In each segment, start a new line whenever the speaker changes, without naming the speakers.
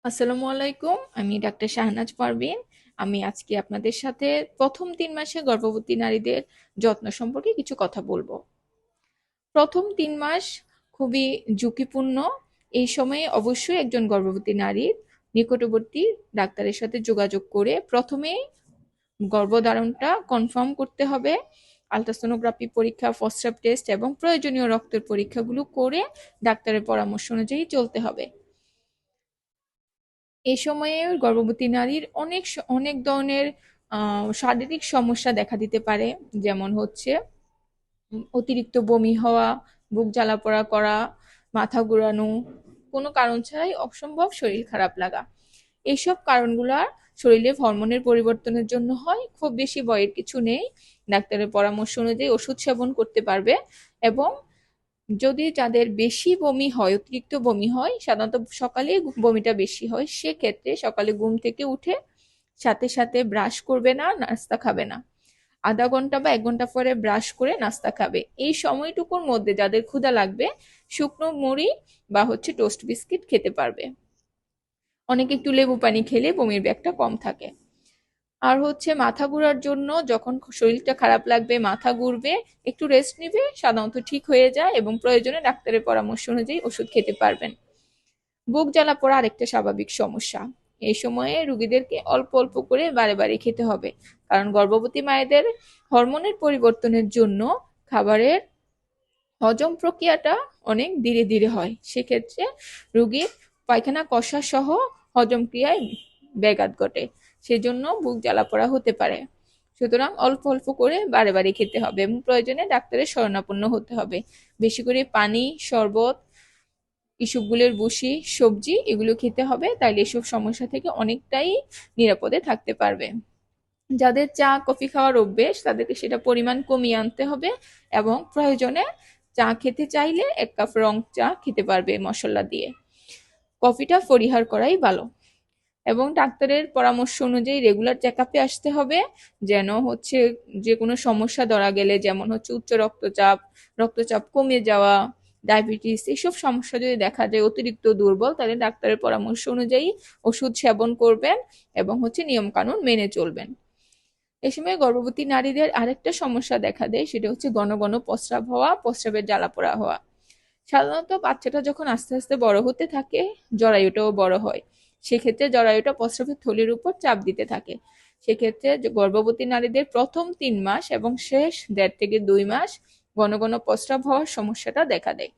আসসালামু আলাইকুম। আমি ডাক্তার শাহনাজ পারভীন। আমি আজকে আপনাদের সাথে প্রথম ৩ মাসে গর্ভবতী নারীদের যত্ন সম্পর্কে কিছু কথা বলবো। প্রথম ৩ মাস খুবই ঝুঁকিপূর্ণ। এই সময়ে অবশ্যই একজন গর্ভবতী নারীর নিকটবর্তী ডাক্তারের সাথে যোগাযোগ করে প্রথমে গর্ভধারণটা কনফার্ম করতে হবে। আলট্রাসোনোগ্রাফি পরীক্ষা, ফসফেট টেস্ট এবং প্রয়োজনীয় রক্তের পরীক্ষাগুলো করে ডাক্তারের পরামর্শ অনুযায়ী চলতে হবে। এই সময়ে গর্ভবতী নারীর অনেক ধরনের শারীরিক সমস্যা দেখা দিতে পারে। যেমন হচ্ছে অতিরিক্ত বমি হওয়া, বুক জ্বালাপোড়া করা, মাথা ঘুরানো, কোনো কারণ ছাড়াই অসম্ভব শরীর খারাপ লাগা। এইসব কারণগুলা শরীরে হরমোনের পরিবর্তনের জন্য হয়। খুব বেশি ভয়ের কিছু নেই। ডাক্তারের পরামর্শ অনুযায়ী ওষুধ সেবন করতে পারবে। এবং যদি যাদের বেশি বমি হয়, অতিরিক্ত বমি হয়, সাধারণত সকালে বমিটা বেশি হয়, সেক্ষেত্রে সকালে ঘুম থেকে উঠে সাথে সাথে ব্রাশ করবে না, নাস্তা খাবে না। আধা ঘন্টা বা 1 ঘন্টা পরে ব্রাশ করে নাস্তা খাবে। এই সময়টুকুর মধ্যে যাদের ক্ষুধা লাগবে, শুকনো মুড়ি বা টোস্ট বিস্কিট খেতে পারবে। অনেকে একটু লেবু পানি খেলে বমির ব্যাগটা কম থাকে। আর মাথা ঘোরার জন্য যখন শরীরটা খারাপ লাগবে, মাথা ঘুরবে, একটু রেস্ট নিবে, সাধারণত ঠিক হয়ে যায় এবং প্রয়োজনে ডাক্তারের পরামর্শ অনুযায়ী ওষুধ খেতে পারবেন। বুক জ্বালা পড়া আরেকটা স্বাভাবিক সমস্যা। এই সময়ে রুগীদেরকে অল্প অল্প করে বারে বারে খেতে হবে, কারণ গর্ভবতী মায়েদের হরমোনের পরিবর্তনের জন্য খাবারের হজম প্রক্রিয়াটা অনেক ধীরে ধীরে হয়। সেক্ষেত্রে রুগীর পায়খানা কষা সহ হজম ক্রিয়ায় ব্যাঘাত ঘটে। সেজন্য বুক জ্বালাপোড়া হতে পারে। সুতরাং অল্প অল্প করে বারে বারে খেতে হবে এবং প্রয়োজনে ডাক্তারের শরণাপন্ন হতে হবে। বেশি করে পানি, শরবত, ইসবগুলের ভুসি, সবজি এগুলো খেতে হবে। তাইলে এসব সমস্যা থেকে অনেকটাই নিরাপদে থাকতে পারবে। যাদের চা কফি খাওয়ার অভ্যেস, তাদেরকে সেটা পরিমাণ কমিয়ে আনতে হবে এবং প্রয়োজনে চা খেতে চাইলে 1 কাপ রং চা খেতে পারবে মশলা দিয়ে। কফিটা পরিহার করাই ভালো। এবং ডাক্তারের পরামর্শ অনুযায়ী রেগুলার চেক আপে আসতে হবে, যেন যে কোনো সমস্যা ধরা গেলে, যেমন উচ্চ রক্তচাপ, রক্তচাপ কমে যাওয়া, ডায়াবেটিস, এইসব সমস্যা যদি দেখা যায় অতিরিক্ত দুর্বল, তাহলে ডাক্তারের পরামর্শ অনুযায়ী ওষুধ সেবন করবেন এবং নিয়ম কানুন মেনে চলবেন। এই সময় গর্ভবতী নারীদের আরেকটা সমস্যা দেখা দেয়, সেটা ঘন ঘন প্রস্রাব হওয়া, প্রস্রাবের জ্বালাপোড়া হওয়া। সাধারণত বাচ্চাটা যখন আস্তে আস্তে বড় হতে থাকে, জরায়ুটাও বড় হয়। সেক্ষেত্রে জরায়ুটা প্রস্রাবের থলির উপর চাপ দিতে থাকে। সেক্ষেত্রে গর্ভবতী নারীদের প্রথম 3 মাস এবং শেষ 1.5 থেকে 2 মাস ঘন ঘন প্রস্রাব হওয়ার সমস্যাটা দেখা দেয়।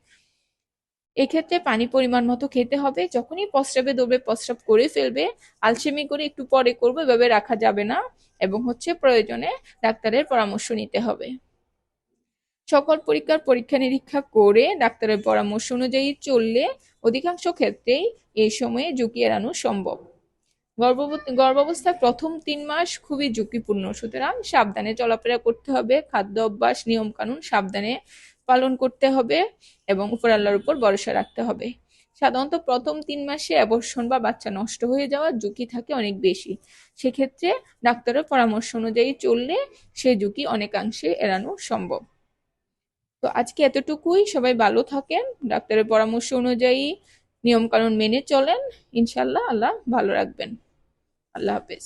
এক্ষেত্রে পানি পরিমাণ মতো খেতে হবে। যখনই প্রস্রাবে দৌড়বে, প্রস্রাব করে ফেলবে, আলসেমি করে একটু পরে করবো এভাবে রাখা যাবে না এবং প্রয়োজনে ডাক্তারের পরামর্শ নিতে হবে। সকল পরীক্ষা নিরীক্ষা করে ডাক্তারের পরামর্শ অনুযায়ী চললে অধিকাংশ ক্ষেত্রেই এই সময়ে ঝুঁকি এড়ানো সম্ভব। গর্ভাবস্থার প্রথম 3 মাস খুবই ঝুঁকিপূর্ণ, সুতরাং সাবধানে চলাফেরা করতে হবে। খাদ্য অভ্যাস, নিয়ম কানুন সাবধানে পালন করতে হবে এবং উপর আল্লাহর উপর ভরসা রাখতে হবে। সাধারণত প্রথম 3 মাসে অ্যাবর্শন বা বাচ্চা নষ্ট হয়ে যাওয়ার ঝুঁকি থাকে অনেক বেশি। সেক্ষেত্রে ডাক্তারের পরামর্শ অনুযায়ী চললে সেই ঝুঁকি অনেকাংশে এড়ানো সম্ভব। তো আজকে এতটুকুই। সবাই ভালো থাকেন, ডাক্তারের পরামর্শ অনুযায়ী নিয়ম কানুন মেনে চলেন। ইনশাল্লাহ আল্লাহ ভালো রাখবেন। আল্লাহ হাফেজ।